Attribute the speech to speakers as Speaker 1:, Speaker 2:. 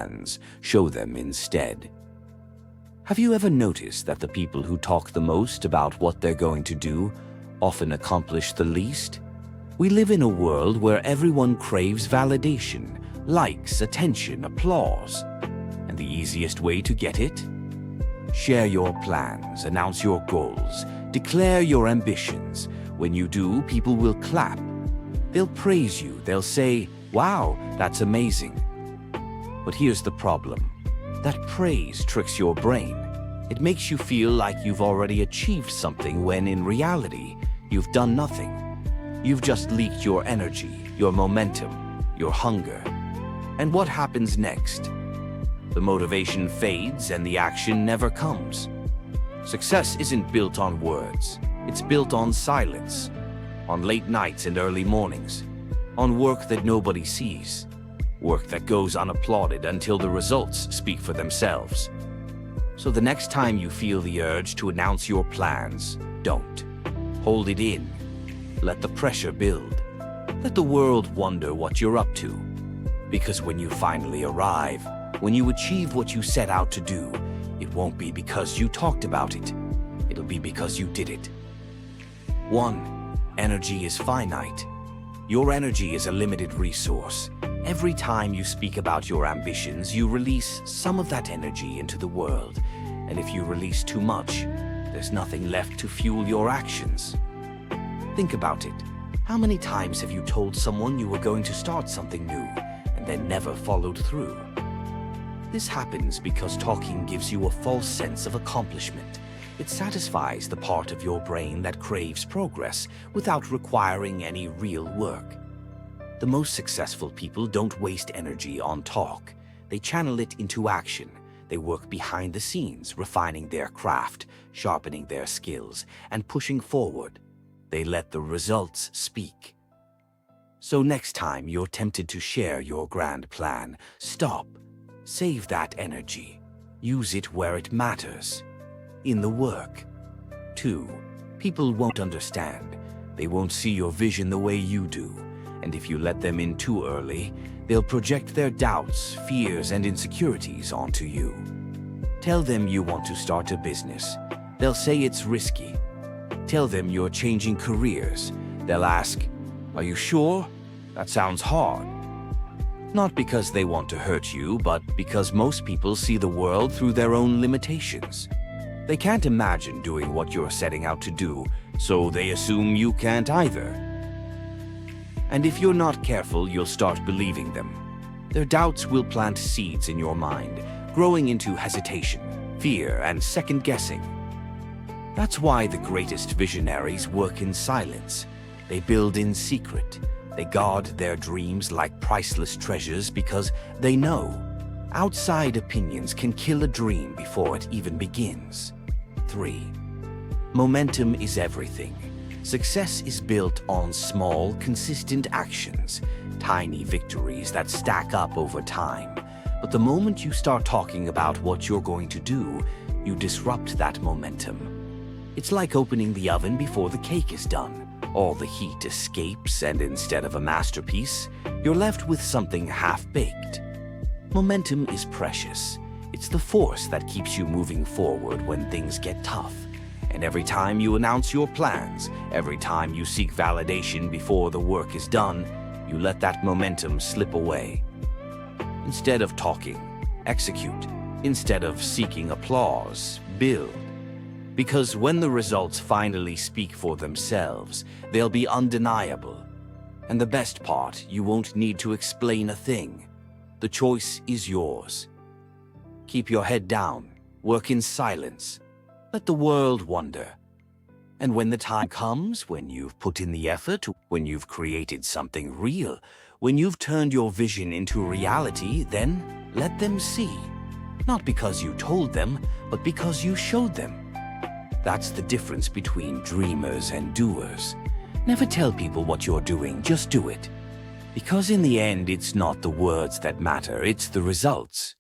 Speaker 1: plans, show them instead. Have you ever noticed that the people who talk the most about what they're going to do often accomplish the least? We live in a world where everyone craves validation, likes, attention, applause. And the easiest way to get it? Share your plans, announce your goals, declare your ambitions. When you do, people will clap. They'll praise you. They'll say, "Wow, that's amazing." But here's the problem. That praise tricks your brain. It makes you feel like you've already achieved something when in reality, you've done nothing. You've just leaked your energy, your momentum, your hunger. And what happens next? The motivation fades and the action never comes. Success isn't built on words. It's built on silence, on late nights and early mornings, on work that nobody sees, work that goes unapplauded until the results speak for themselves. So the next time you feel the urge to announce your plans, don't. Hold it in. Let the pressure build. Let the world wonder what you're up to. Because when you finally arrive, when you achieve what you set out to do, it won't be because you talked about it. It'll be because you did it. 1. Energy is finite. Your energy is a limited resource. Every time you speak about your ambitions, you release some of that energy into the world. And if you release too much, there's nothing left to fuel your actions. Think about it. How many times have you told someone you were going to start something new and then never followed through? This happens because talking gives you a false sense of accomplishment. It satisfies the part of your brain that craves progress without requiring any real work. The most successful people don't waste energy on talk. They channel it into action. They work behind the scenes, refining their craft, sharpening their skills, and pushing forward. They let the results speak. So next time you're tempted to share your grand plan, stop. Save that energy. Use it where it matters. In the work. 2. People won't understand. They won't see your vision the way you do. And if you let them in too early, they'll project their doubts, fears, and insecurities onto you. Tell them you want to start a business. They'll say it's risky. Tell them you're changing careers. They'll ask, "Are you sure? That sounds hard." Not because they want to hurt you, but because most people see the world through their own limitations. They can't imagine doing what you're setting out to do, so they assume you can't either. And if you're not careful, you'll start believing them. Their doubts will plant seeds in your mind, growing into hesitation, fear, and second-guessing. That's why the greatest visionaries work in silence. They build in secret. They guard their dreams like priceless treasures because they know outside opinions can kill a dream before it even begins. 3. Momentum is everything. Success is built on small, consistent actions, tiny victories that stack up over time. But the moment you start talking about what you're going to do, you disrupt that momentum. It's like opening the oven before the cake is done. All the heat escapes, and instead of a masterpiece, you're left with something half-baked. Momentum is precious. It's the force that keeps you moving forward when things get tough. And every time you announce your plans, every time you seek validation before the work is done, you let that momentum slip away. Instead of talking, execute. Instead of seeking applause, build. Because when the results finally speak for themselves, they'll be undeniable. And the best part, you won't need to explain a thing. The choice is yours. Keep your head down, work in silence, let the world wonder. And when the time comes, when you've put in the effort, when you've created something real, when you've turned your vision into reality, then let them see. Not because you told them, but because you showed them. That's the difference between dreamers and doers. Never tell people what you're doing, just do it. Because in the end, it's not the words that matter, it's the results.